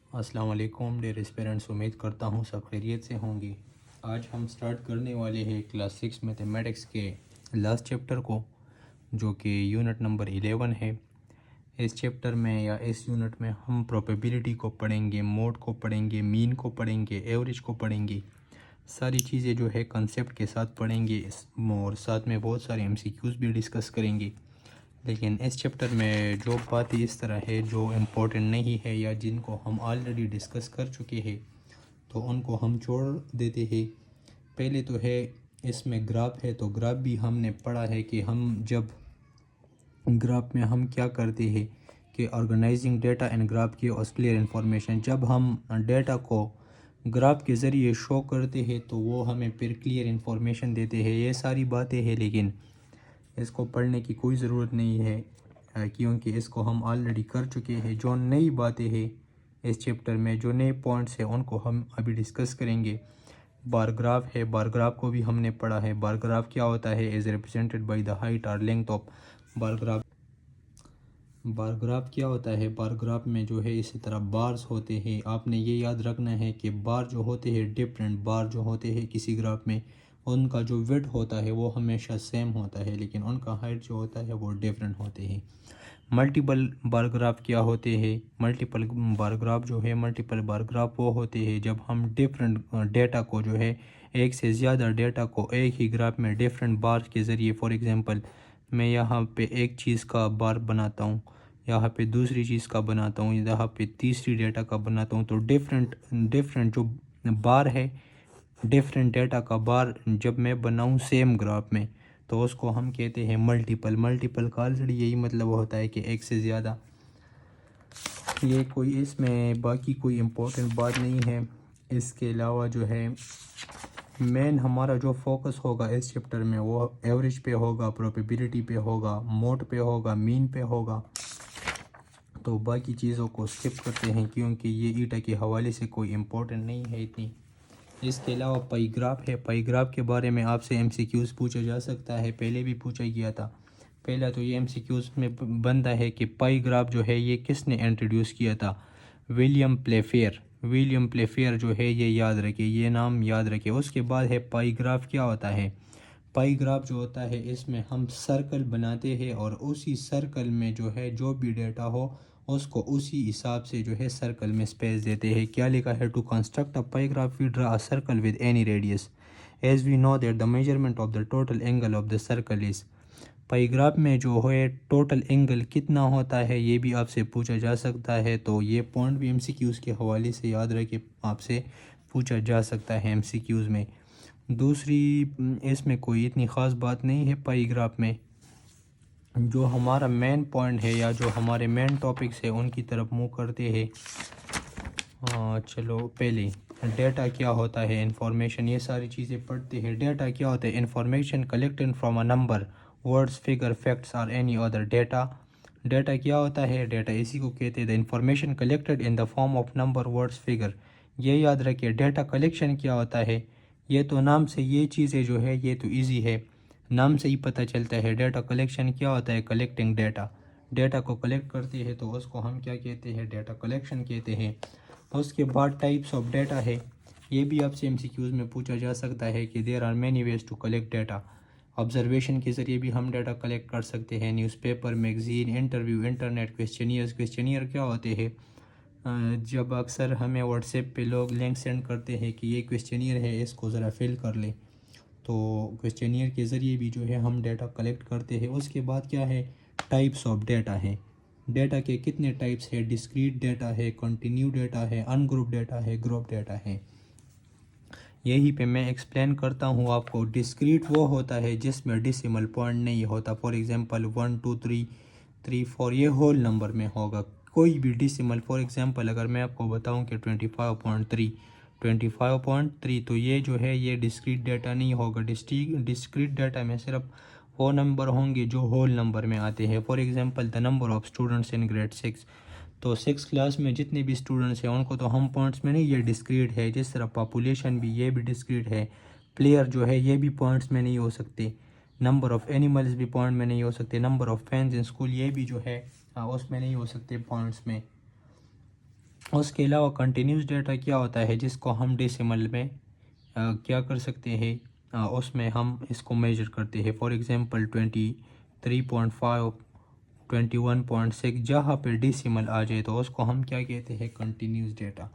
السلام علیکم ڈیئر اسپیرنٹس، امید کرتا ہوں سب خیریت سے ہوں گے۔ آج ہم سٹارٹ کرنے والے ہیں کلاس 6 میتھمیٹکس کے لاسٹ چیپٹر کو، جو کہ یونٹ نمبر 11 ہے۔ اس چیپٹر میں یا اس یونٹ میں ہم پروبیبلٹی کو پڑھیں گے، موڈ کو پڑھیں گے، مین کو پڑھیں گے، ایوریج کو پڑھیں گے، ساری چیزیں جو ہے کنسیپٹ کے ساتھ پڑھیں گے، اور ساتھ میں بہت سارے MCQs بھی ڈسکس کریں گے۔ لیکن اس چیپٹر میں جو باتیں اس طرح ہے جو امپورٹنٹ نہیں ہے یا جن کو ہم آلریڈی ڈسکس کر چکے ہیں تو ان کو ہم چھوڑ دیتے ہیں۔ پہلے تو ہے اس میں گراف ہے، تو گراف بھی ہم نے پڑھا ہے کہ ہم جب گراف میں ہم کیا کرتے ہیں کہ آرگنائزنگ ڈیٹا اینڈ گراف کی اس کلیئر انفارمیشن، جب ہم ڈیٹا کو گراف کے ذریعے شو کرتے ہیں تو وہ ہمیں پھر کلیئر انفارمیشن دیتے ہیں۔ یہ ساری باتیں ہیں، لیکن اس کو پڑھنے کی کوئی ضرورت نہیں ہے کیونکہ اس کو ہم آلریڈی کر چکے ہیں۔ جو نئی باتیں ہیں اس چیپٹر میں، جو نئے پوائنٹس ہیں، ان کو ہم ابھی ڈسکس کریں گے۔ بار گراف ہے، بار گراف کو بھی ہم نے پڑھا ہے۔ بار گراف کیا ہوتا ہے؟ Is represented by the height اور length of bar graph. Bar graph کیا ہوتا ہے؟ بار گراف میں جو ہے اسی طرح بارز ہوتے ہیں۔ آپ نے یہ یاد رکھنا ہے کہ بار جو ہوتے ہیں ڈفرینٹ بار جو ہوتے ہیں کسی گراف میں، ان کا جو ویڈتھ ہوتا ہے وہ ہمیشہ سیم ہوتا ہے، لیکن ان کا ہائٹ جو ہوتا ہے وہ ڈیفرنٹ ہوتے ہیں۔ ملٹیپل بار گراف کیا ہوتے ہیں؟ ملٹیپل بار گراف جو ہے، ملٹیپل بار گراف وہ ہوتے ہیں جب ہم ڈیفرنٹ ڈیٹا کو جو ہے، ایک سے زیادہ ڈیٹا کو ایک ہی گراف میں ڈیفرنٹ بار کے ذریعے، فار ایگزامپل میں یہاں پہ ایک چیز کا بار بناتا ہوں، یہاں پہ دوسری چیز کا بناتا ہوں، یہاں پہ تیسری ڈیٹا کا بناتا ہوں، تو ڈیفرنٹ جو بار ہے، ڈیفرنٹ ڈیٹا کا بار جب میں بناؤں سیم گراف میں تو اس کو ہم کہتے ہیں ملٹیپل۔ ملٹیپل کا آلریڈی یہی مطلب ہوتا ہے کہ ایک سے زیادہ۔ یہ کوئی اس میں باقی کوئی امپورٹنٹ بات نہیں ہے۔ اس کے علاوہ جو ہے مین ہمارا جو فوکس ہوگا اس چیپٹر میں وہ ایوریج پہ ہوگا، پروبیبلٹی پہ ہوگا، موڈ پہ ہوگا، مین پہ ہوگا۔ تو باقی چیزوں کو سکپ کرتے ہیں کیونکہ یہ ایٹا کے حوالے سے کوئی امپورٹنٹ نہیں ہے اتنی۔ اس کے علاوہ پائی گراف ہے۔ پائی گراف کے بارے میں آپ سے MCQs پوچھا جا سکتا ہے، پہلے بھی پوچھا گیا تھا۔ پہلا تو یہ MCQs میں بنتا ہے کہ پائی گراف جو ہے یہ کس نے انٹروڈیوس کیا تھا؟ ولیم پلے فیئر۔ ولیم پلے فیئر جو ہے یہ یاد رکھے، یہ نام یاد رکھے۔ اس کے بعد ہے پائی گراف کیا ہوتا ہے؟ پائی گراف جو ہوتا ہے اس میں ہم سرکل بناتے ہیں اور اسی سرکل میں جو ہے جو بھی ڈیٹا ہو اس کو اسی حساب سے جو ہے سرکل میں سپیس دیتے ہیں۔ کیا لکھا ہے؟ To construct a pie graph we draw a circle with any radius as we know that the measurement of the total angle of the circle is. Pie graph میں جو ہے ٹوٹل اینگل کتنا ہوتا ہے یہ بھی آپ سے پوچھا جا سکتا ہے، تو یہ پوائنٹ بھی MCQs کے حوالے سے یاد رکھے، آپ سے پوچھا جا سکتا ہے MCQs میں۔ دوسری اس میں کوئی اتنی خاص بات نہیں ہے پائی گراف میں۔ جو ہمارا مین پوائنٹ ہے یا جو ہمارے مین ٹاپکس ہیں ان کی طرف منہ کرتے ہیں۔ چلو پہلے ڈیٹا کیا ہوتا ہے، انفارمیشن، یہ ساری چیزیں پڑھتے ہیں۔ ڈیٹا کیا ہوتا ہے؟ Information collected from a number, words, figure, facts اور اینی ادر ڈیٹا۔ ڈیٹا کیا ہوتا ہے؟ ڈیٹا اسی کو کہتے ہیں the information collected in the form of number, words, figure. یہ یاد رکھیے۔ ڈیٹا کلیکشن کیا ہوتا ہے؟ یہ تو نام سے یہ چیزیں جو ہے یہ تو ایزی ہے، نام سے ہی پتہ چلتا ہے۔ ڈیٹا کلیکشن کیا ہوتا ہے؟ Collecting data. ڈیٹا کو کلیکٹ کرتے ہیں تو اس کو ہم کیا کہتے ہیں؟ ڈیٹا کلیکشن کہتے ہیں۔ اس کے بعد ٹائپس آف ڈیٹا ہے، یہ بھی آپ سے MCQs میں پوچھا جا سکتا ہے کہ there are many ways to collect data. Observation کے ذریعے بھی ہم ڈیٹا کلیکٹ کر سکتے ہیں، newspaper, magazine, interview, internet, questionnaires. Questionnaire کیا ہوتے ہیں؟ جب اکثر ہمیں واٹس ایپ پہ لوگ لنک سینڈ کرتے ہیں کہ یہ کویسچنیئر ہے، اس کو ذرا فل کر لیں، تو کویسچنیئر کے ذریعے بھی جو ہے ہم ڈیٹا کلیکٹ کرتے ہیں۔ اس کے بعد کیا ہے؟ ٹائپس آف ڈیٹا ہے۔ ڈیٹا کے کتنے ٹائپس ہے؟ ڈسکریٹ ڈیٹا ہے، کنٹینیو ڈیٹا ہے، ان گروپ ڈیٹا ہے، گروپ ڈیٹا ہے۔ یہی پہ میں ایکسپلین کرتا ہوں آپ کو۔ ڈسکریٹ وہ ہوتا ہے جس میں ڈیسیمل پوائنٹ نہیں ہوتا، فار ایگزامپل 1 2 3 3 4 یہ ہول نمبر میں ہوگا، کوئی بھی ڈیسیمل۔ فار ایگزامپل اگر میں آپ کو بتاؤں کہ 25.3 25.3 تو یہ جو ہے یہ ڈسکریٹ ڈیٹا نہیں ہوگا۔ ڈسکریٹ ڈیٹا میں صرف وہ نمبر ہوں گے جو ہول نمبر میں آتے ہیں۔ For example the number of students in grade 6، تو 6 کلاس میں جتنے بھی اسٹوڈنٹس ہیں ان کو تو ہم پوائنٹس میں نہیں، یہ ڈسکریٹ ہے۔ جس طرح پاپولیشن بھی یہ بھی ڈسکریٹ ہے۔ پلیئر جو ہے یہ بھی پوائنٹس میں نہیں ہو سکتے۔ نمبر آف اینیملز بھی پوائنٹ میں نہیں ہو سکتے۔ Number of fans in school یہ بھی جو ہے اس میں نہیں ہو سکتے پوائنٹس میں۔ اس کے علاوہ کنٹینیوس ڈیٹا کیا ہوتا ہے جس کو ہم ڈیسیمل میں کیا کر سکتے ہیں، اس میں ہم اس کو میجر کرتے ہیں. فار ایگزامپل 23.5 21.6 جہاں پہ ڈیسیمل آ جائے تو اس کو ہم کیا کہتے ہیں، کنٹینیوس ڈیٹا.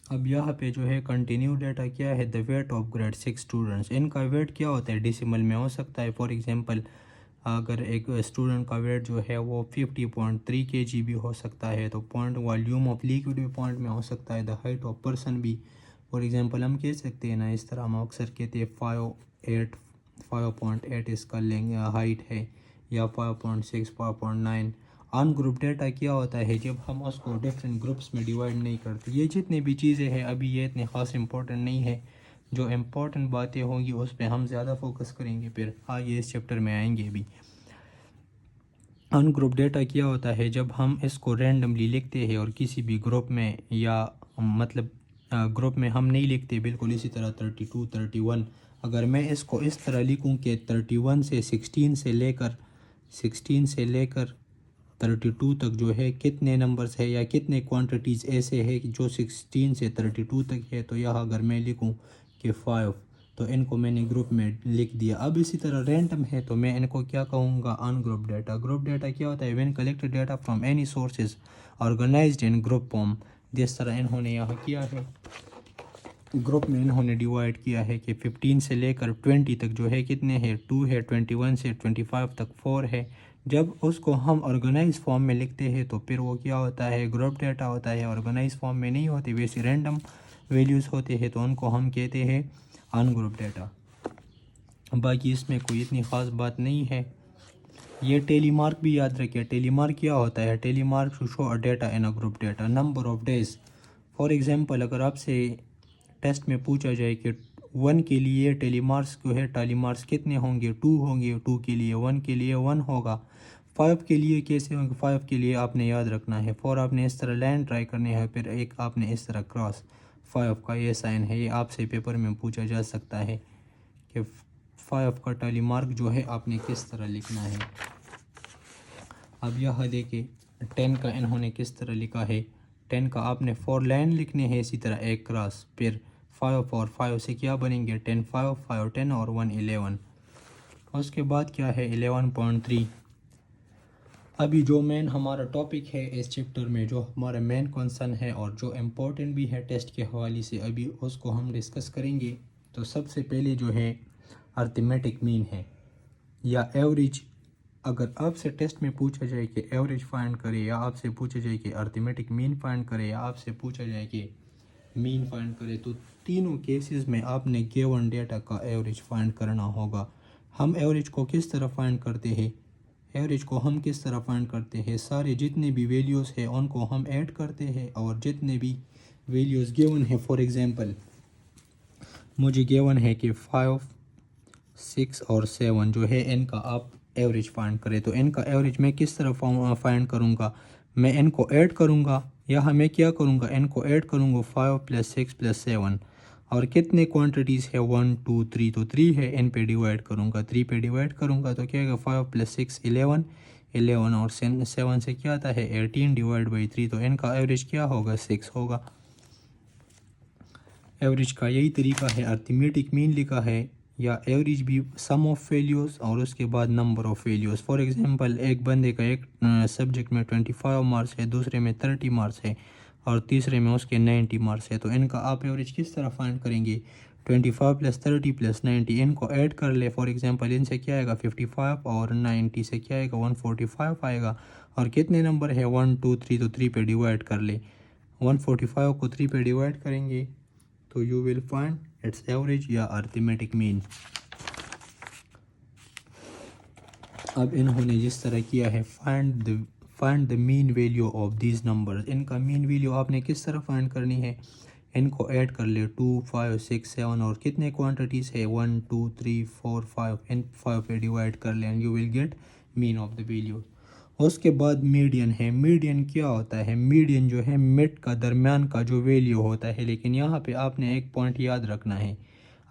اب یہاں پہ جو ہے کنٹینیو ڈیٹا کیا ہے، دا ویٹ آف گریڈ 6 اسٹوڈنٹس. ان کا ویٹ کیا ہوتا ہے، ڈیسیمل میں ہو سکتا ہے. فار ایگزامپل اگر ایک اسٹوڈنٹ کا ویٹ جو ہے وہ 50.3 kg بھی ہو سکتا ہے، تو پوائنٹ والیوم آف لیکوڈ بھی پوائنٹ میں ہو سکتا ہے. دا ہائٹ آف پرسن بھی فار ایگزامپل ہم کہہ سکتے ہیں نا، اس طرح ہم اکثر کہتے ہیں 5.8 اس کا ہائٹ ہے، یا 5.6 5.9. ان گروپ ڈیٹا کیا ہوتا ہے جب ہم اس کو ڈفرینٹ گروپس میں ڈیوائڈ نہیں کرتے. یہ جتنے بھی چیزیں ہیں ابھی یہ اتنے خاص امپورٹنٹ نہیں ہے. جو امپورٹنٹ باتیں ہوں گی اس پہ ہم زیادہ فوکس کریں گے، پھر آگے اس چیپٹر میں آئیں گے بھی. ان گروپ ڈیٹا کیا ہوتا ہے جب ہم اس کو رینڈملی لکھتے ہیں اور کسی بھی گروپ میں، یا مطلب گروپ میں ہم نہیں لکھتے بالکل اسی طرح 32 31. اگر میں اس کو اس طرح لکھوں کہ 31 سے 16 سے لے کر 32 تک جو ہے کتنے نمبرز ہے یا کتنے کوانٹیٹیز ایسے ہے جو 16 سے 32 تک ہے، تو یہاں اگر میں لکھوں کہ 5 تو ان کو میں نے گروپ میں لکھ دیا. اب اسی طرح رینڈم ہے تو میں ان کو کیا کہوں گا، ungrouped data. Group data کیا ہوتا ہے، when collected data from any sources organized in group form. جس طرح انہوں نے یہاں کیا ہے، گروپ میں انہوں نے ڈیوائڈ کیا ہے کہ 15 سے لے کر 20 تک جو ہے کتنے ہے، 2 ہے. 21 سے 25 تک 4 ہے. جب اس کو ہم آرگنائز فارم میں لکھتے ہیں تو پھر وہ کیا ہوتا ہے، گروپ ڈیٹا ہوتا ہے. آرگنائز فارم میں نہیں ہوتے، ویسے رینڈم ویلیوز ہوتے ہیں تو ان کو ہم کہتے ہیں ان گروپ ڈیٹا. باقی اس میں کوئی اتنی خاص بات نہیں ہے. یہ ٹیلی مارک بھی یاد رکھیے. ٹیلی مارک کیا ہوتا ہے، tally mark to show a data in a group data. Number of days. For example اگر آپ سے ٹیسٹ میں پوچھا جائے کہ 1 کے لیے ٹیلی مارکس جو ہے ٹیلی مارکس کتنے ہوں گے، 2 ہوں گے. 2 کے لیے 1 کے لیے 1 ہوگا. 5 کے لیے کیسے ہوں گے، 5 کے لیے آپ نے یاد رکھنا ہے 4 آپ نے اس طرح لائن ٹرائی کرنی ہے، پھر ایک آپ نے اس طرح کراس. 5 کا یہ سائن ہے، یہ آپ سے پیپر میں پوچھا جا سکتا ہے کہ 5 کا ٹیلی مارک جو ہے آپ نے کس طرح لکھنا ہے. اب یہاں دیکھیں 10 کا انہوں نے کس طرح لکھا ہے. 10 کا آپ نے 4 لائن لکھنے ہیں اسی طرح ایک کراس. پھر 5 اور 5 سے کیا بنیں گے، 10 5 5 10 اور 1 11. اس کے بعد کیا ہے 11.3. ابھی جو مین ہمارا ٹاپک ہے اس چیپٹر میں، جو ہمارا مین کنسرن ہے اور جو امپورٹنٹ بھی ہے ٹیسٹ کے حوالے سے، ابھی اس کو ہم ڈسکس کریں گے. تو سب سے پہلے جو ہے ارتھمیٹک مین ہے یا ایوریج. اگر آپ سے ٹیسٹ میں پوچھا جائے کہ ایوریج فائنڈ کرے، یا آپ سے پوچھا جائے کہ ارتھمیٹک مین فائنڈ کرے، یا آپ سے پوچھا جائے کہ مین فائنڈ کرے، تو تینوں کیسز میں آپ نے گیون ڈیٹا کا ایوریج فائنڈ کرنا ہوگا. ہم ایوریج کو کس طرح فائنڈ کرتے ہیں، سارے جتنے بھی ویلیوز ہیں ان کو ہم ایڈ کرتے ہیں، اور جتنے بھی ویلیوز گیون ہیں، فار ایگزامپل مجھے گیون ہے کہ 5 6 اور 7 جو ہے ان کا آپ ایوریج فائنڈ کرے. تو ان کا ایوریج میں کس طرح فائنڈ کروں گا، میں ان کو ایڈ کروں گا. یہاں میں کیا کروں گا، ان کو ایڈ کروں گا 5 + 6 + 7. اور کتنے کوانٹیٹیز ہے، 1 2 3 تو 3 ہے. ان پہ ڈیوائڈ کروں گا، 3 پہ ڈیوائڈ کروں گا تو کیا ہے گا 5 + 6 11 11 اور 7 سے کیا آتا ہے 18 / 3. تو ان کا ایوریج کیا ہوگا 6 ہوگا. ایوریج کا یہی طریقہ ہے. ارتھمیٹک مین لکھا ہے یا ایوریج بھی سم آف ویلیوز اور اس کے بعد number of values. For example ایک بندے کا ایک سبجیکٹ میں 25 مارکس ہے، دوسرے میں 30 مارکس ہے، اور تیسرے میں اس کے 90 مارکس ہے. تو ان کا آپ ایوریج کس طرح فائنڈ کریں گے، 25 + 30 + 90 ان کو ایڈ کر لے. فار ایگزامپل ان سے کیا آئے گا 55 اور 90 سے کیا آئے گا 145 آئے گا. اور کتنے نمبر ہے 1 2 3 تو 3 پہ ڈیوائڈ کر لے. 145 کو 3 پہ ڈیوائڈ کریں گے تو you will find its average یا ارتھمیٹک مین. اب انہوں نے جس طرح کیا ہے find the mean value of these numbers. ان کا مین ویلیو آپ نے کس طرح فائنڈ کرنی ہے، ان کو ایڈ کر لے 2 5 6 7 اور کتنے کوانٹیٹیز ہے 1 2 3 4 5. ان 5 پہ ڈیوائڈ کر لیں and you will get mean of the value. اس کے بعد میڈین ہے. میڈین کیا ہوتا ہے، میڈین جو ہے مڈ کا درمیان کا جو ویلیو ہوتا ہے. لیکن یہاں پہ آپ نے ایک پوائنٹ یاد رکھنا ہے.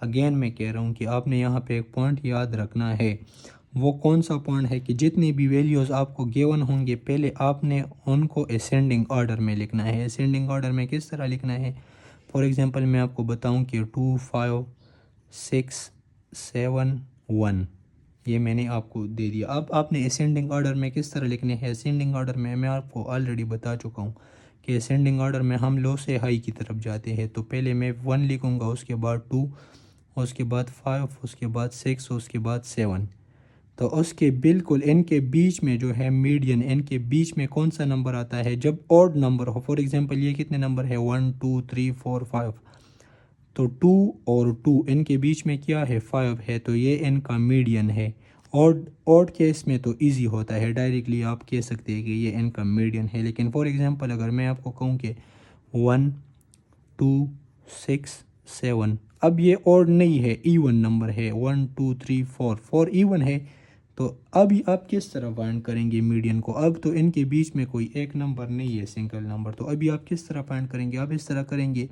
اگین میں کہہ رہا ہوں کہ آپ نے یہاں پہ ایک پوائنٹ یاد رکھنا ہے. وہ کون سا پوائنٹ ہے کہ جتنی بھی ویلیوز آپ کو گیون ہوں گے پہلے آپ نے ان کو اسینڈنگ آرڈر میں لکھنا ہے. اسینڈنگ آرڈر میں کس طرح لکھنا ہے؟ فار ایگزامپل میں آپ کو بتاؤں کہ 2 5 6 7 1 یہ میں نے آپ کو دے دیا. اب آپ نے اسینڈنگ آرڈر میں کس طرح لکھنے ہے؟ اسینڈنگ آرڈر میں آپ کو آلریڈی بتا چکا ہوں کہ اسینڈنگ آرڈر میں ہم لو سے ہائی کی طرف جاتے ہیں. تو پہلے میں 1 لکھوں گا، اس کے بعد 2، اس کے بعد 5، اس کے بعد 6، اس کے بعد 7. تو اس کے بالکل ان کے بیچ میں جو ہے میڈین، ان کے بیچ میں کون سا نمبر آتا ہے جب odd number who? For example یہ کتنے نمبر ہے؟ 1 2 3 4 5. تو 2 اور 2 ان کے بیچ میں کیا ہے؟ 5 ہے. تو یہ ان کا میڈین ہے. آڈ کیس میں تو ایزی ہوتا ہے، ڈائریکٹلی آپ کہہ سکتے ہیں کہ یہ ان کا میڈین ہے. لیکن فار ایگزامپل اگر میں آپ کو کہوں کہ 1 2 6 7، اب یہ آڈ نہیں ہے، ایون نمبر ہے. 1 2 3 4 4 ایون ہے. تو اب آپ کس طرح فائنڈ کریں گے میڈین کو؟ اب تو ان کے بیچ میں کوئی ایک نمبر نہیں ہے، سنگل نمبر. تو ابھی آپ کس طرح فائنڈ کریں گے؟ آپ اس طرح کریں گے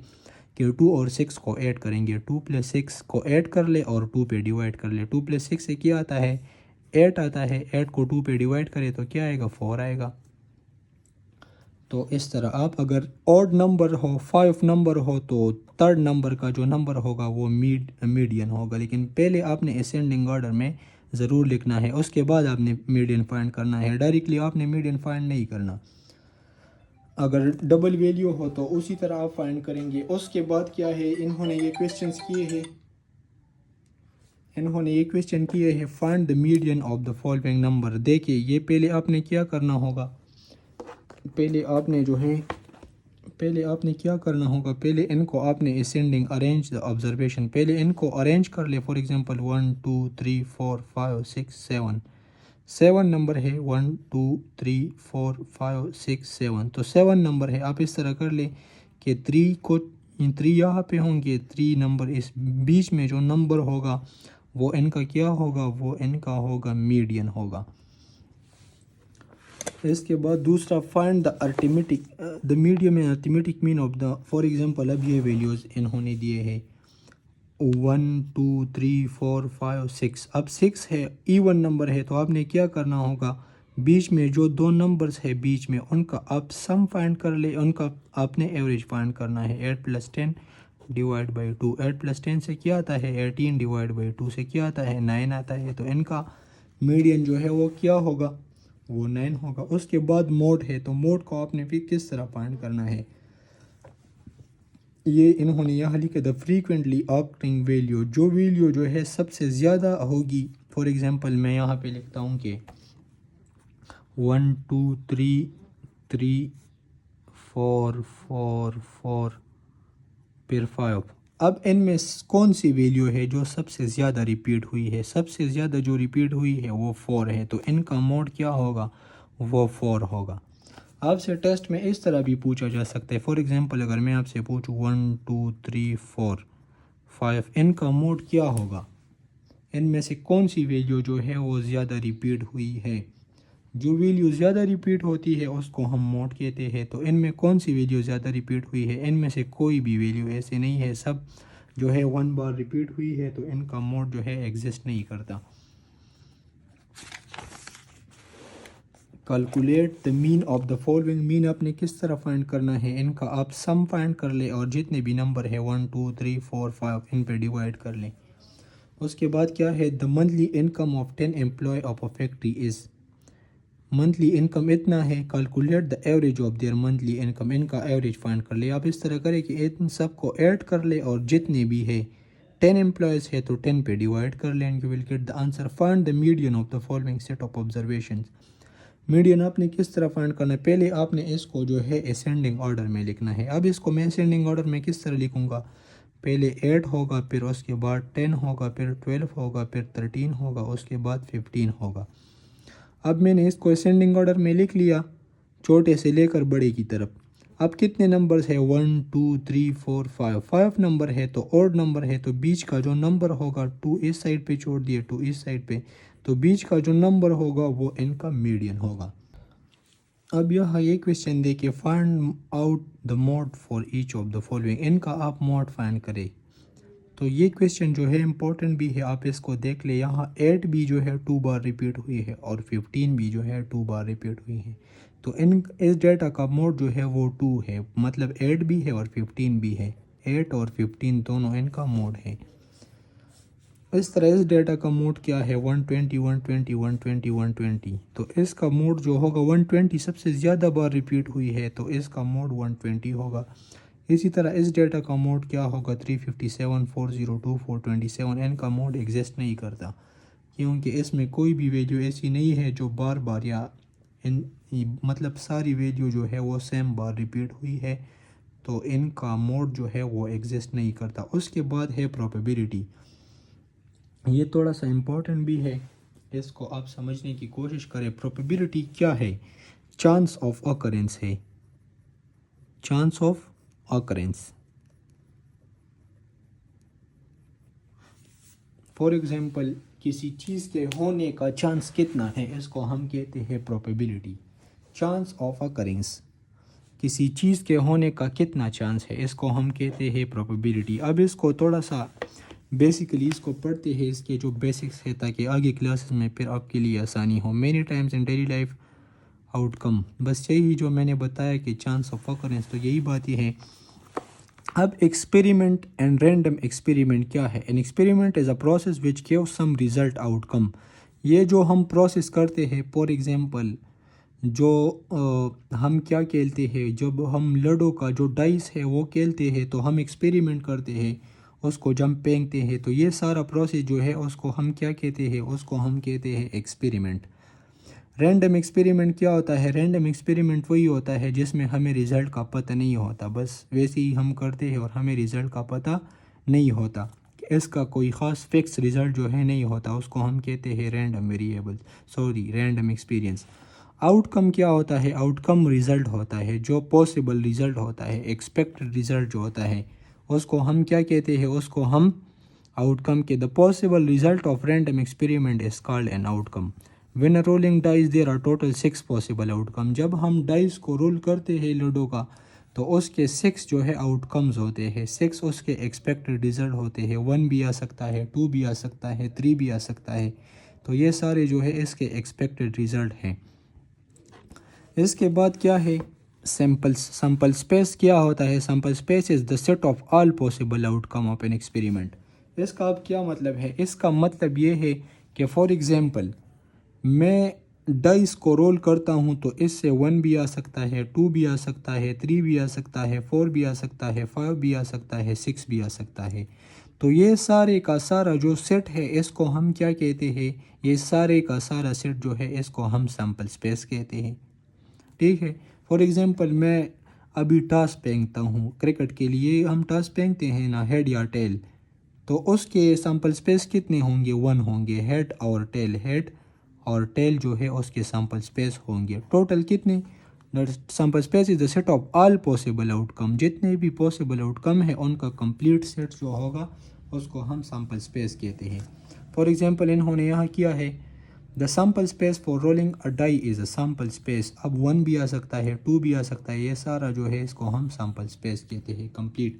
کہ 2 اور 6 کو ایڈ کریں گے. 2 + 6 کو ایڈ کر لے اور 2 پہ ڈیوائڈ کر لے. 2 + 6 سے کیا آتا ہے؟ 8 آتا ہے. 8 کو 2 پہ ڈیوائڈ کرے تو کیا آئے گا؟ 4 آئے گا. تو اس طرح آپ اگر آڈ نمبر ہو، 5 نمبر ہو، تو تھرڈ نمبر کا جو نمبر ہوگا وہ میڈین ہوگا. لیکن پہلے آپ نے اسینڈنگ آرڈر میں ضرور لکھنا ہے، اس کے بعد آپ نے میڈین فائنڈ کرنا ہے. ڈائریکٹلی آپ نے میڈین فائنڈ نہیں کرنا. اگر ڈبل ویلیو ہو تو اسی طرح آپ فائنڈ کریں گے. اس کے بعد کیا ہے، انہوں نے یہ کویسچن کیے ہیں find the median of the following number. دیکھیے یہ پہلے آپ نے کیا کرنا ہوگا، پہلے ان کو آپ نے اسینڈنگ ارینج آبزرویشن، پہلے ان کو ارینج کر لے. فار ایگزامپل 1 2 3 4 5 6 7 7 نمبر ہے. 1 2 3 4 5 6 7 تو 7 نمبر ہے. آپ اس طرح کر لیں کہ 3 یہاں پہ ہوں گے، 3 نمبر اس بیچ میں جو نمبر ہوگا وہ ان کا کیا ہوگا؟ وہ ان کا ہوگا میڈین ہوگا. اس کے بعد دوسرا find the medium and arithmetic mean of the. For example اب یہ ویلیوز انہوں نے دیے ہیں 1 2 3 4 5 6. اب 6 ہے، ایون نمبر ہے. تو آپ نے کیا کرنا ہوگا، بیچ میں جو دو نمبرز ہے بیچ میں ان کا آپ سم فائنڈ کر لے، ان کا آپ نے ایوریج فائنڈ کرنا ہے. 8 + 10 ڈیوائڈ بائی 2. 8 + 10 سے کیا آتا ہے؟ 18 ڈیوائڈ بائی 2 سے کیا آتا ہے؟ 9 آتا ہے. تو ان کا میڈین جو ہے وہ کیا ہوگا؟ وہ 9 ہوگا. اس کے بعد موڈ ہے، تو موڈ کو آپ نے بھی کس طرح فائنڈ کرنا ہے؟ یہ انہوں نے یہاں لکھا دا فریکوینٹلی آکرنگ ویلیو، جو ویلیو جو ہے سب سے زیادہ ہوگی. فار ایگزامپل میں یہاں پہ لکھتا ہوں کہ 1 2 3 3 4 4 4 پھر 5. اب ان میں کون سی ویلیو ہے جو سب سے زیادہ ریپیٹ ہوئی ہے؟ سب سے زیادہ جو ریپیٹ ہوئی ہے وہ 4 ہے. تو ان کا موڈ کیا ہوگا؟ وہ 4 ہوگا. آپ سے ٹیسٹ میں اس طرح بھی پوچھا جا سکتا ہے. فار ایگزامپل اگر میں آپ سے پوچھوں 1 2 3 4 5، ان کا موڈ کیا ہوگا؟ ان میں سے کون سی ویلیو جو ہے وہ زیادہ ریپیٹ ہوئی ہے؟ جو ویلیو زیادہ ریپیٹ ہوتی ہے اس کو ہم موڈ کہتے ہیں. تو ان میں کون سی ویلیو زیادہ ریپیٹ ہوئی ہے؟ ان میں سے کوئی بھی ویلیو ایسے نہیں ہے، سب جو ہے 1 بار ریپیٹ ہوئی ہے. تو ان کا موڈ جو ہے ایگزسٹ نہیں کرتا. Calculate the mean of the following. Mean آپ نے کس طرح فائنڈ کرنا ہے؟ ان کا آپ سم فائنڈ کر لیں اور جتنے بھی نمبر ہے 1 2 3 4 5 ان پہ ڈیوائڈ کر لیں. اس کے بعد کیا ہے، the monthly income of 10 employee of a factory is. Monthly income اتنا ہے. Calculate the average of their monthly income. ان کا ایوریج فائنڈ کر لے. آپ اس طرح کریں کہ ان سب کو ایڈ کر لے اور جتنے بھی ہے 10 امپلائیز ہے تو 10 پہ ڈیوائڈ کر لیں. You will get the answer. Find the median of the following set of observations. Median آپ نے کس طرح فائنڈ کرنا ہے؟ پہلے آپ نے اس کو جو ہے اسینڈنگ آرڈر میں لکھنا ہے. اب اس کو میں اسینڈنگ آرڈر میں کس طرح لکھوں گا؟ پہلے 8 ہوگا، پھر اس کے بعد 10 ہوگا، پھر 12 ہوگا، پھر 13 ہوگا، اس کے بعد 15 ہوگا. اب میں نے اس کو اسینڈنگ آرڈر میں لکھ لیا، چھوٹے سے لے کر بڑے کی طرف. اب کتنے نمبرز ہے؟ 1 2 3 4 5. 5 نمبر ہے تو اوڈ نمبر ہے، تو بیچ کا جو نمبر ہوگا 2 اس سائڈ پہ چھوڑ دیے، 2 اس سائڈ پہ، تو بیچ کا جو نمبر ہوگا وہ ان کا میڈین ہوگا. اب یہاں یہ کویسچن دے کہ find out the mode for each of the following. ان کا آپ موڈ فائنڈ کریں. تو یہ کویسچن جو ہے امپورٹنٹ بھی ہے، آپ اس کو دیکھ لیں. یہاں 8 بھی جو ہے 2 بار ریپیٹ ہوئی ہے اور 15 بھی جو ہے 2 بار ریپیٹ ہوئی ہے. تو اس ڈیٹا کا موڈ جو ہے وہ 2 ہے، مطلب 8 بھی ہے اور 15 بھی ہے. 8 اور 15 دونوں ان کا موڈ ہے. اس طرح اس ڈیٹا کا موڈ کیا ہے 120 120 120 120. تو اس کا موڈ جو ہوگا 120 سب سے زیادہ بار ریپیٹ ہوئی ہے تو اس کا موڈ 120 ہوگا. اسی طرح اس ڈیٹا کا موڈ کیا ہوگا 357 402 427. ان کا موڈ ایگزسٹ نہیں کرتا کیونکہ اس میں کوئی بھی ویلیو ایسی نہیں ہے جو بار بار یا مطلب ساری ویلیو جو ہے وہ سیم بار ریپیٹ ہوئی ہے، تو ان کا موڈ جو ہے وہ ایگزسٹ نہیں کرتا. اس کے بعد ہے پروبیبلٹی. یہ تھوڑا سا امپورٹنٹ بھی ہے، اس کو آپ سمجھنے کی کوشش کریں. پروبیبلٹی کیا ہے؟ چانس آف اکرنس ہے. Chance of occurrence. For example کسی چیز کے ہونے کا چانس کتنا ہے، اس کو ہم کہتے ہیں پروبیبلٹی. چانس آف اکرنس، کسی چیز کے ہونے کا کتنا چانس ہے، اس کو ہم کہتے ہیں پروبیبلٹی. اب اس کو تھوڑا سا بیسیکلی اس کو پڑھتے ہیں، اس کے جو بیسکس ہے، تاکہ آگے کلاسز میں پھر آپ کے لیے آسانی ہو. Many times in daily life outcome, بس یہی جو میں نے بتایا کہ چانس آف اکرنس، تو یہی بات یہ ہے. اب ایکسپیریمنٹ اینڈ رینڈم ایکسپیریمنٹ کیا ہے؟ An experiment is a process which give some result out کم. یہ جو ہم پروسیس کرتے ہیں، فار ایگزامپل جو ہم کیا کھیلتے ہیں، جب ہم لڈو کا جو ڈائس ہے وہ کھیلتے ہیں تو ہم ایکسپیریمنٹ کرتے ہیں، اس کو جب پھینکتے ہیں، تو یہ سارا پروسیس جو ہے اس کو ہم کیا کہتے ہیں؟ اس کو ہم کہتے ہیں ایکسپیریمنٹ. رینڈم ایکسپیریمنٹ کیا ہوتا ہے؟ رینڈم ایکسپیریمنٹ وہی ہوتا ہے جس میں ہمیں ریزلٹ کا پتہ نہیں ہوتا، بس ویسے ہی ہم کرتے ہیں اور ہمیں ریزلٹ کا پتہ نہیں ہوتا، اس کا کوئی خاص فکس ریزلٹ جو ہے نہیں ہوتا، اس کو ہم کہتے ہیں رینڈم رینڈم ایکسپیرینس. آؤٹ کم کیا ہوتا ہے؟ آؤٹ کم ریزلٹ ہوتا ہے، جو پاسبل ریزلٹ ہوتا ہے، ایکسپیکٹڈ ریزلٹ جو ہوتا ہے، اس کو ہم کیا کہتے ہیں؟ اس کو ہم آؤٹ کم کے. The possible result of random experiment is called an outcome. When a rolling dice there are total 6 possible outcome. جب ہم ڈائز کو رول کرتے ہیں لوڈو کا، تو اس کے 6 جو ہے آؤٹ کمز ہوتے ہیں. 6 اس کے ایکسپیکٹڈ ریزلٹ ہوتے ہیں. 1 بھی آ سکتا ہے، 2 بھی آ سکتا ہے، 3 بھی آ سکتا ہے. تو یہ سارے جو ہے اس کے ایکسپیکٹڈ ریزلٹ ہیں. اس کے بعد کیا ہے؟ سیمپل اسپیس کیا ہوتا ہے؟ Sample space is the set of all possible outcome of an experiment. اس کا اب کیا مطلب ہے؟ اس کا مطلب یہ ہے کہ فار ایگزامپل میں ڈائس کو رول کرتا ہوں تو اس سے 1 بھی آ سکتا ہے، 2 بھی آ سکتا ہے، 3 بھی آ سکتا ہے، 4 بھی آ سکتا ہے، 5 بھی آ سکتا ہے، 6 بھی آ سکتا ہے. تو یہ سارے کا سارا جو سیٹ ہے اس کو ہم کیا کہتے ہیں؟ یہ سارے کا سارا سیٹ جو ہے اس کو ہم سیمپل اسپیس کہتے ہیں. ٹھیک ہے. فار ایگزامپل میں ابھی ٹاس پھینکتا ہوں، کرکٹ کے لیے ہم ٹاس پھینکتے ہیں نا، ہیڈ یا ٹیل، تو اس کے سیمپل اسپیس کتنے ہوں گے؟ 1 ہوں گے. ہیڈ اور ٹیل، ہیڈ اور ٹیل جو ہے اس کے سیمپل اسپیس ہوں گے. ٹوٹل کتنے؟ Sample space is the set of all possible outcome. جتنے بھی پاسبل آؤٹ کم ہے ان کا کمپلیٹ سیٹ جو ہوگا اس کو ہم سیمپل اسپیس کہتے ہیں. فار ایگزامپل انہوں نے یہاں کیا ہے the sample space for rolling a die is a sample space. اب 1 بھی آ سکتا ہے، 2 بھی آ سکتا ہے، یہ سارا جو ہے اس کو ہم سیمپل اسپیس کہتے ہیں کمپلیٹ.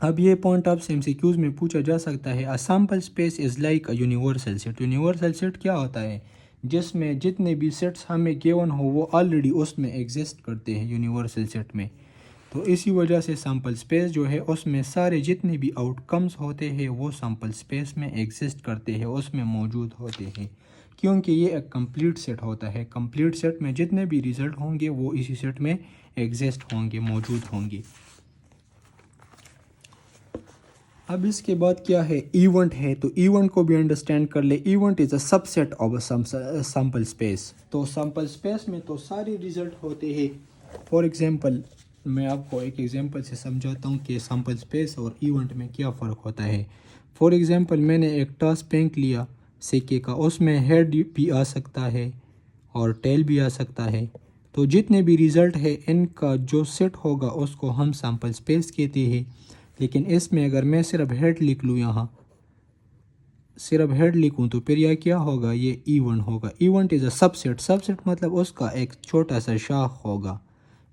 اب یہ پوائنٹ آپ سے MCQs میں پوچھا جا سکتا ہے. Sample space is like a universal set. Universal set کیا ہوتا ہے؟ جس میں جتنے بھی سیٹس ہمیں گیون ہو وہ آلریڈی اس میں ایگزسٹ کرتے ہیں یونیورسل سیٹ میں. تو اسی وجہ سے سیمپل اسپیس جو ہے اس میں سارے جتنے بھی آؤٹ کمز ہوتے ہیں وہ سیمپل اسپیس میں ایگزسٹ کرتے ہیں، اس میں موجود ہوتے ہیں، کیونکہ یہ ایک کمپلیٹ سیٹ ہوتا ہے. کمپلیٹ سیٹ میں جتنے بھی ریزلٹ ہوں گے وہ اسی سیٹ میں ایگزسٹ ہوں گے، موجود ہوں گے. اب اس کے بعد کیا ہے؟ ایونٹ ہے. تو ایونٹ کو بھی انڈرسٹینڈ کر لے. Event is a subset of a sample space. تو سیمپل اسپیس میں تو سارے ریزلٹ ہوتے ہیں. فار ایگزامپل میں آپ کو ایک ایگزامپل سے سمجھاتا ہوں کہ سیمپل اسپیس اور ایونٹ میں کیا فرق ہوتا ہے. فار ایگزامپل میں نے ایک ٹاس پھینک لیا سکے کا، اس میں ہیڈ بھی آ سکتا ہے اور ٹیل بھی آ سکتا ہے. تو جتنے بھی ریزلٹ ہے ان کا جو سیٹ ہوگا اس کو ہم سیمپل اسپیس کہتے ہیں. لیکن اس میں اگر میں صرف ہیڈ لکھ لوں، یہاں صرف ہیڈ لکھوں تو پھر یہ کیا ہوگا؟ یہ ایونٹ ہوگا. Event is a subset. Subset مطلب اس کا ایک چھوٹا سا شاخ ہوگا.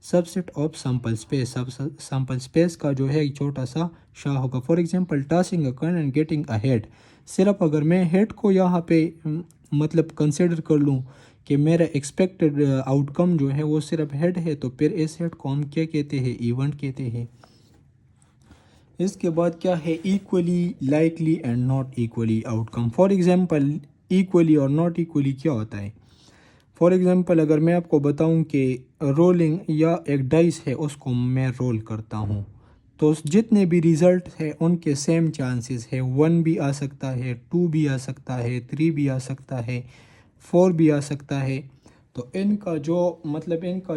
Subset of sample space, sample space کا جو ہے ایک چھوٹا سا شاہ ہوگا. For example tossing a coin and getting a head. صرف اگر میں ہیڈ کو یہاں پہ مطلب کنسیڈر کر لوں کہ میرا ایکسپیکٹڈ آؤٹ کم جو ہے وہ صرف ہیڈ ہے، تو پھر اس ہیڈ کو ہم کیا کہتے ہیں؟ ایونٹ کہتے ہیں. اس کے بعد کیا ہے؟ Equally, likely and not equally out come. For example equally اور ناٹ ایکولی کیا ہوتا ہے؟ فار ایگزامپل اگر میں آپ کو بتاؤں کہ رولنگ یا ایک ڈائس ہے اس کو میں رول کرتا ہوں، تو جتنے بھی ریزلٹ ہے ان کے سیم چانسز ہے. 1 بھی آ سکتا ہے، 2 بھی آ سکتا ہے، 3 بھی آ سکتا ہے، 4 بھی آ سکتا ہے. تو ان کا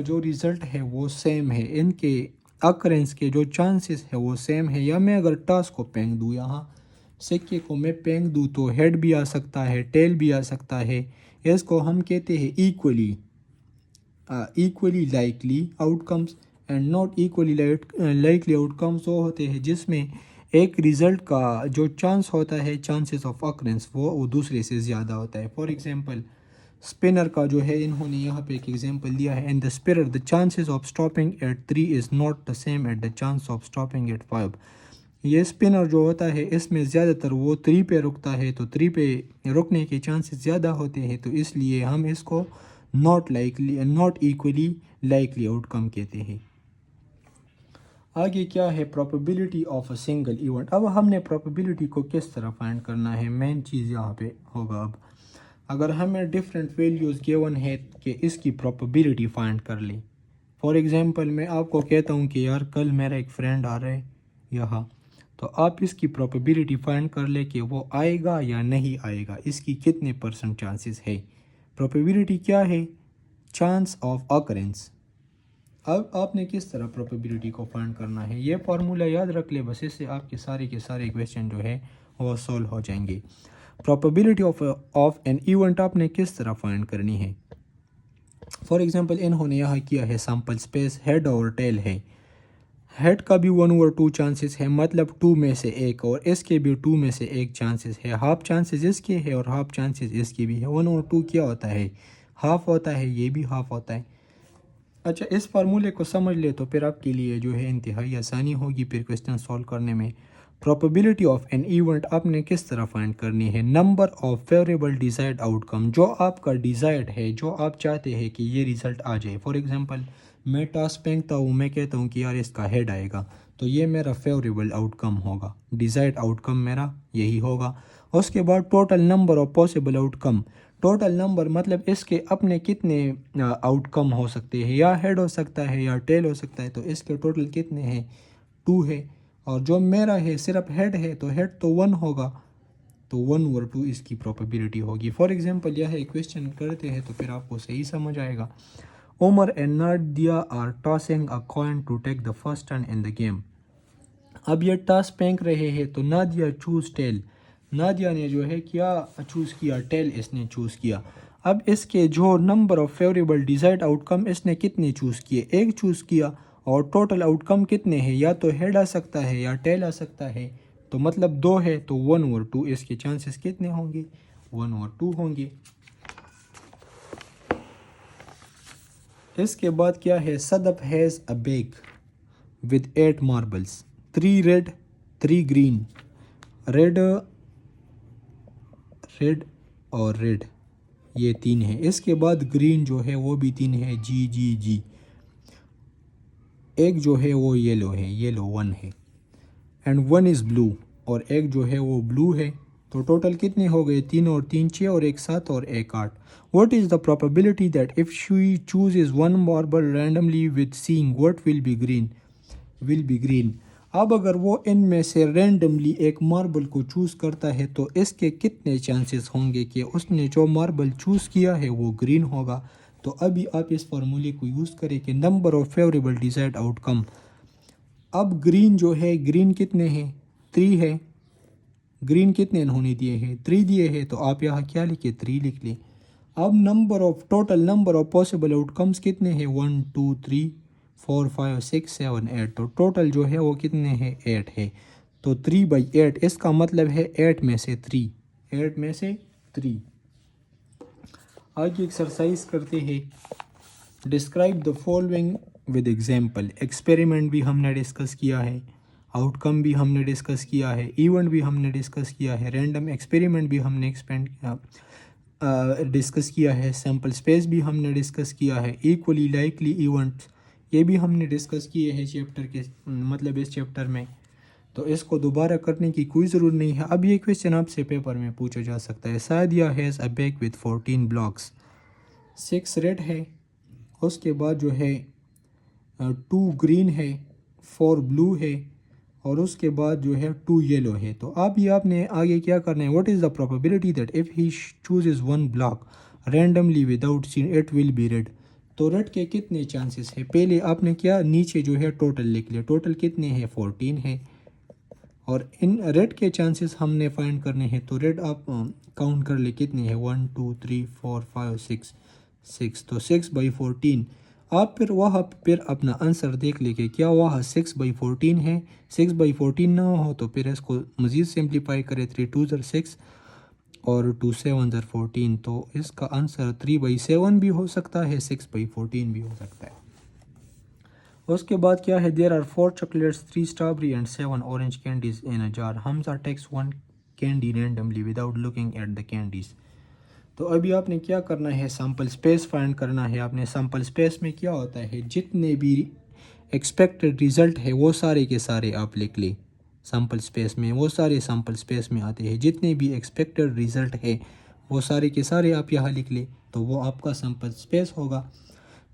جو ریزلٹ ہے وہ سیم ہے، ان کے اکرنس کے جو چانسز ہے وہ سیم ہے. یا میں اگر ٹاس کو پھینک دوں، یہاں سکے کو میں پھینک دوں تو ہیڈ بھی آ سکتا ہے، ٹیل بھی آ سکتا ہے. اس کو ہم کہتے ہیں equally likely out comes and not equally likely out comes. وہ ہوتے ہیں جس میں ایک ریزلٹ کا جو چانس ہوتا ہے، چانسز آف اکرنس، وہ دوسرے سے زیادہ ہوتا ہے. فار ایگزامپل اسپنر کا جو ہے انہوں نے یہاں پہ ایک ایگزامپل دیا ہے. In the spinner the chances of stopping at 3 is not the same at the chance of stopping at 5. یہ اسپنر جو ہوتا ہے اس میں زیادہ تر وہ 3 پہ رکتا ہے، تو 3 پہ رکنے کے چانسز زیادہ ہوتے ہیں، تو اس لیے ہم اس کو ناٹ ایکولی لائکلی آؤٹ کم کہتے ہیں. آگے کیا ہے؟ Probability of a single event. اب ہم نے پروبیبلٹی کو کس طرح فائنڈ کرنا ہے؟ مین چیز یہاں پہ ہوگا. اب اگر ہمیں ڈفرینٹ ویلیوز گیون ہے کہ اس کی پروبیبلٹی فائنڈ کر لیں. فار ایگزامپل میں آپ کو کہتا ہوں کہ یار کل میرا ایک فرینڈ آ رہا ہے یہاں، تو آپ اس کی پروبیبلٹی فائنڈ کر لیں کہ وہ آئے گا یا نہیں آئے گا، اس کی کتنے % چانسز ہے. پروبیبلٹی کیا ہے؟ Chance of occurrence. اب آپ نے کس طرح پروبیبلٹی کو فائنڈ کرنا ہے؟ یہ فارمولا یاد رکھ لے، بس اس سے آپ کے سارے کویسچن جو ہے وہ سولو ہو جائیں گے. پروبیبلٹی آف این ایونٹ آپ نے کس طرح فائنڈ کرنی ہے؟ فار ایگزامپل انہوں نے یہاں کیا ہے سیمپل اسپیس ہیڈ اور ٹیل ہے. ہیڈ کا بھی 1/2 چانسز ہے، مطلب 2 میں سے ایک، اور اس کے بھی 2 میں سے ایک چانسز ہے. ہاف چانسز اس کے ہے اور ہاف چانسز اس کے بھی ہے. 1/2 کیا ہوتا ہے؟ ہاف ہوتا ہے، یہ بھی ہاف ہوتا ہے. اچھا، اس فارمولے کو سمجھ لے تو پھر آپ کے لیے جو ہے انتہائی آسانی ہوگی پھر کویسچن سولو کرنے میں. پروبیبلٹی آف این ایونٹ آپ نے کس طرح فائنڈ کرنی ہے؟ Number of favourable desired out کم. جو آپ کا ڈیزائرڈ ہے، جو آپ چاہتے ہیں کہ یہ ریزلٹ آ جائے. فار ایگزامپل میں ٹاس پھینکتا ہوں، میں کہتا ہوں کہ یار اس کا ہیڈ آئے گا، تو یہ میرا فیوریبل آؤٹ کم ہوگا، ڈیزائرڈ آؤٹ کم میرا یہی ہوگا. اس کے بعد total number of possible out come. Total number مطلب اس کے اپنے کتنے آؤٹ کم ہو سکتے ہیں، یا ہیڈ ہو سکتا ہے یا ٹیل ہو سکتا ہے، تو اس کے ٹوٹل کتنے ہیں؟ 2 ہے. اور جو میرا ہے صرف ہیڈ ہے، تو ہیڈ تو 1 ہوگا، تو 1/2 اس کی پروبیبلٹی ہوگی. فار ایگزامپل یہ ہے کویسچن کرتے ہیں تو پھر آپ کو صحیح سمجھ آئے گا. Umar and Nadia are tossing a coin to take the first turn in the game. اب یہ ٹاس پھینک رہے ہیں تو نادیہ چوز ٹیل. نادیہ نے جو ہے کیا چوز کیا؟ ٹیل اس نے چوز کیا. اب اس کے جو number of favourable desired outcome اس نے کتنے چوز کیے؟ ایک چوز کیا. اور ٹوٹل آؤٹ کم کتنے ہیں؟ یا تو ہیڈ آ سکتا ہے یا ٹیل آ سکتا ہے، تو مطلب 2 ہے، تو 1/2 اس کے چانسز کتنے ہوں گے؟ 1/2 ہوں گے. اس کے بعد کیا ہے؟ Sadaf has a bag with 8 marbles, 3 red 3 green. Red اور ریڈ یہ 3 ہے. اس کے بعد گرین جو ہے وہ بھی 3 ہے، جی. ایک جو ہے وہ یلو ہے، یلو 1 ہے. اینڈ 1 از بلو، اور ایک جو ہے وہ بلو ہے. تو ٹوٹل کتنے ہو گئے؟ 3 اور 3 6 اور 1 7 اور 1 8. What is the probability that if she chooses 1 marble randomly with seeing what will be green. اب اگر وہ ان میں سے رینڈملی ایک ماربل کو چوز کرتا ہے تو اس کے کتنے چانسز ہوں گے کہ اس نے جو ماربل چوز کیا ہے وہ گرین ہوگا. تو ابھی آپ اس فارمولے کو یوز کریں کہ number of favourable desired out کم. اب گرین جو ہے، گرین کتنے ہیں؟ 3 ہے. گرین کتنے انہوں نے دیے ہیں؟ 3 دیے ہیں، تو آپ یہاں کیا لکھیں؟ 3 لکھ لیں. اب total number of possible out comes کتنے ہیں؟ 1 2 3 4 5 6 7 8. تو ٹوٹل جو ہے وہ کتنے ہیں؟ 8 ہے. تو 3/8 اس کا مطلب ہے 8 میں سے 3. آگے ایکسرسائز کرتے ہیں. Describe the following with example. Experiment بھی ہم نے ڈسکس کیا ہے, آؤٹ کم بھی ہم نے ڈسکس کیا ہے, ایونٹ بھی ہم نے ڈسکس کیا ہے, رینڈم ایکسپیریمنٹ بھی ہم نے ڈسکس کیا ہے, سیمپل اسپیس بھی ہم نے ڈسکس کیا ہے, ایکولی لائکلی ایونٹس یہ بھی ہم نے ڈسکس کیے ہیں چیپٹر کے مطلب اس چیپٹر میں. تو اس کو دوبارہ کرنے کی کوئی ضرورت نہیں ہے. اب یہ کویسچن آپ سے پیپر میں پوچھا جا سکتا ہے. Sadia has a bag with 14 blocks, 6 red ہے, اس کے بعد جو ہے 2 گرین ہے, 4 بلو ہے, اور اس کے بعد جو ہے 2 یلو ہے. تو آپ نے آگے کیا کرنا ہے, what is the probability that if he chooses 1 block randomly without seen it will be red. تو ریڈ کے کتنے چانسز ہیں؟ پہلے آپ نے کیا نیچے جو ہے ٹوٹل لکھ لیا, ٹوٹل کتنے ہیں 14 ہے, اور ان ریڈ کے چانسز ہم نے فائنڈ کرنے ہیں. تو ریڈ آپ کاؤنٹ کر لے کتنے ہیں 1 2 3 4 5 6. تو 6/14 آپ پھر اپنا آنسر دیکھ لے کہ کیا وہاں 6/14 ہے. 6/14 نہ ہو تو پھر اس کو مزید سمپلیفائی کرے, 3 2 6 اور 2 7 14. تو اس کا آنسر 3/7 بھی ہو سکتا ہے, 6/14 بھی ہو سکتا ہے. اس کے بعد کیا ہے, there are 4 chocolates 3 strawberry and 7 orange candies in a jar. Hamza takes 1 candy randomly without looking at the candies. تو ابھی آپ نے کیا کرنا ہے, سیمپل اسپیس فائنڈ کرنا ہے. آپ نے سیمپل اسپیس میں کیا ہوتا ہے, جتنے بھی ایکسپیکٹڈ ریزلٹ ہے وہ سارے کے سارے آپ لکھ لیں. سیمپل اسپیس میں وہ سارے سیمپل اسپیس میں آتے ہیں, جتنے بھی ایکسپیکٹڈ ریزلٹ ہے وہ سارے کے سارے آپ یہاں لکھ لیں. تو وہ آپ کا سیمپل اسپیس ہوگا.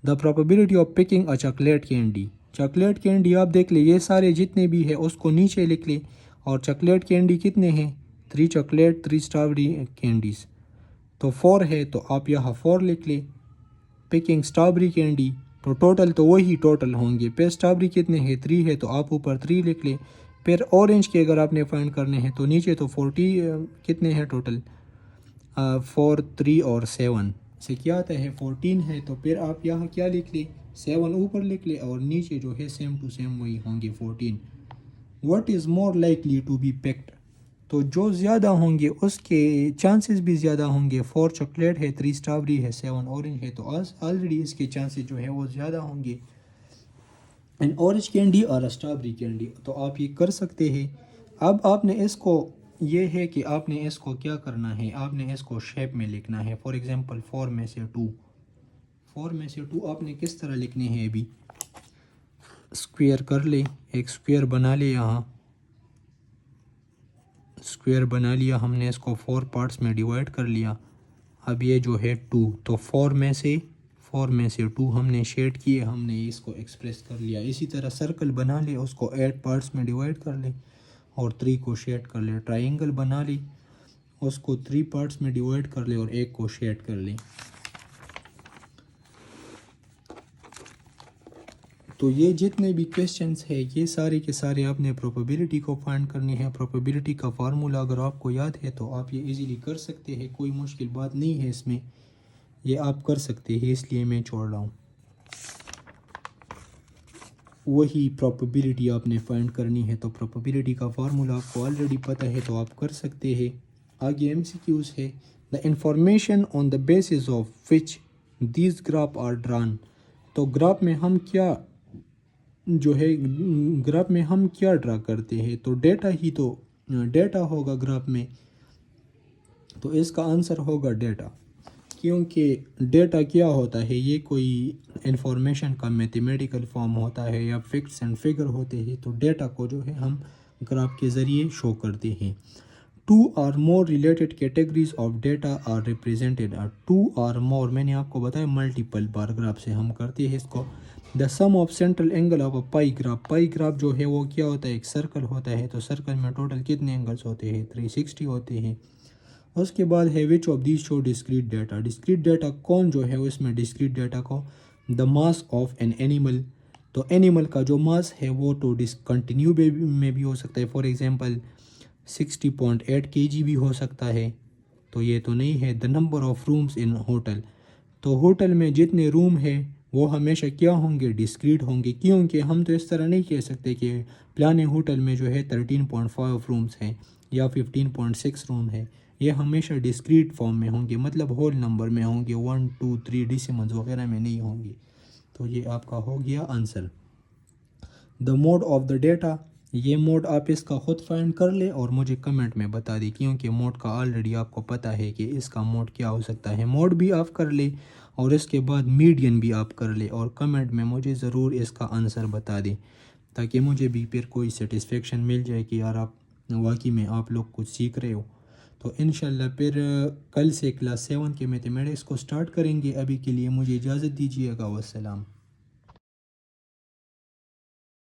The probability of picking a chocolate candy. Chocolate candy آپ دیکھ لیں, یہ سارے جتنے بھی ہیں اس کو نیچے لکھ لیں. اور چاکلیٹ کینڈی کتنے ہیں, 3 چاکلیٹ 3 اسٹرابری کینڈیز, تو 4 ہے, تو آپ یہاں 4 لکھ لیں. پکنگ اسٹرابری کینڈی, تو ٹوٹل تو وہی ٹوٹل ہوں گے. پھر اسٹرابری کتنے ہیں 3 ہے, تو آپ اوپر 3 لکھ لیں. پھر اورنج کے اگر آپ نے فائنڈ کرنے ہیں تو نیچے تو 40 کتنے ہیں ٹوٹل, 4 3 اور 7 سے کیا آتا ہے 14 ہے. تو پھر آپ یہاں کیا لکھ لیں, 7 اوپر لکھ لیں, اور نیچے جو ہے سیم ٹو سیم وہی ہوں گے 14. What is more likely to be picked. تو جو زیادہ ہوں گے اس کے چانسز بھی زیادہ ہوں گے. 4 چاکلیٹ ہے, 3 اسٹرابری ہے, 7 اورنج ہے, تو آلریڈی اس کے چانسز جو ہے وہ زیادہ ہوں گے. این اورنج کینڈی اور اسٹرابری کینڈی. تو آپ یہ کر سکتے ہیں. اب آپ نے اس کو یہ ہے کہ آپ نے اس کو کیا کرنا ہے, آپ نے اس کو شیپ میں لکھنا ہے. فار ایگزامپل 4 میں سے 2 آپ نے کس طرح لکھنے ہیں, ابھی اسکوئر کر لیں, ایک اسکوئر بنا لے. یہاں اسکوئر بنا لیا ہم نے, اس کو 4 پارٹس میں ڈیوائڈ کر لیا. اب یہ جو ہے 2, تو 4 میں سے 2 ہم نے شیڈ کیے, ہم نے اس کو ایکسپریس کر لیا. اسی طرح سرکل بنا لے, اس کو 8 پارٹس میں ڈیوائڈ کر لے اور 3 کو شیڈ کر لے. ٹرائنگل بنا لی, اس کو 3 پارٹس میں ڈیوائڈ کر لے اور 1 کو شیڈ کر لیں. تو یہ جتنے بھی کویسچنس ہیں یہ سارے کے سارے آپ نے پروبیبلٹی کو فائنڈ کرنی ہے. پروبیبلٹی کا فارمولا اگر آپ کو یاد ہے تو آپ یہ ایزیلی کر سکتے ہیں, کوئی مشکل بات نہیں ہے اس میں, یہ آپ کر سکتے ہیں, اس لیے میں چھوڑ رہا ہوں. وہی پروبیبلٹی آپ نے فائنڈ کرنی ہے. تو پروبیبلٹی کا فارمولا آپ کو آلریڈی پتہ ہے تو آپ کر سکتے ہیں. آگے ایم سی کیوز ہے. The information on the basis of which these graph are drawn. تو گراف میں ہم کیا جو ہے گراف میں ہم کیا ڈرا کرتے ہیں, تو ڈیٹا ہی تو ڈیٹا ہوگا گراف میں. تو اس کا آنسر ہوگا ڈیٹا, کیونکہ ڈیٹا کیا ہوتا ہے, یہ کوئی انفارمیشن کا میتھمیٹیکل فارم ہوتا ہے یا فیکٹس اینڈ فگر ہوتے ہیں. تو ڈیٹا کو جو ہے ہم گراف کے ذریعے شو کرتے ہیں. 2 or more related categories of data are represented. 2 or more میں نے آپ کو بتایا ملٹیپل بار گراف سے ہم کرتے ہیں اس کو. The sum of central angle of a pie graph. Pie graph جو ہے وہ کیا ہوتا ہے, ایک سرکل ہوتا ہے. تو سرکل میں ٹوٹل کتنے اینگلس ہوتے ہیں, 360 ہوتے ہیں. اس کے بعد ہے which of these show discrete data. Discrete data کون جو ہے اس میں ڈسکریٹ ڈیٹا کو, دا ماس آف این اینیمل. تو اینیمل کا جو ماس ہے وہ تو ڈسکنٹینیو میں بھی ہو سکتا ہے. فار ایگزامپل 60.8 kg بھی ہو سکتا ہے, تو یہ تو نہیں ہے. دا number of rooms in hotel. تو ہوٹل میں جتنے روم ہے وہ ہمیشہ کیا ہوں گے, ڈسکریٹ ہوں گے, کیونکہ ہم تو اس طرح نہیں کہہ سکتے کہ پلانے ہوٹل میں جو ہے 13.5 رومز ہیں یا 15.6 روم ہے. یہ ہمیشہ ڈسکریٹ فارم میں ہوں گے, مطلب ہول نمبر میں ہوں گے, 1 2 3 ڈیسیملز وغیرہ میں نہیں ہوں گے. تو تو یہ آپ کا ہو گیا answer. The mode of the data, یہ موڈ آپ اس کا خود فائنڈ کر لیں اور مجھے کمنٹ میں بتا دیں، کیونکہ موڈ کا آلریڈی آپ کو پتہ ہے کہ اس کا موڈ کیا ہو سکتا ہے. موڈ بھی آپ کر لیں اور اس کے بعد میڈین بھی آپ کر لیں اور کمنٹ میں مجھے ضرور اس کا آنسر بتا دیں، تاکہ مجھے بھی پھر کوئی سیٹسفیکشن مل جائے کہ یار آپ واقعی میں آپ لوگ کچھ سیکھ رہے ہو. تو انشاءاللہ پھر کل سے کلاس 7 کے میتھمیٹکس کو سٹارٹ کریں گے. ابھی کے لیے مجھے اجازت دیجیے گا. والسلام.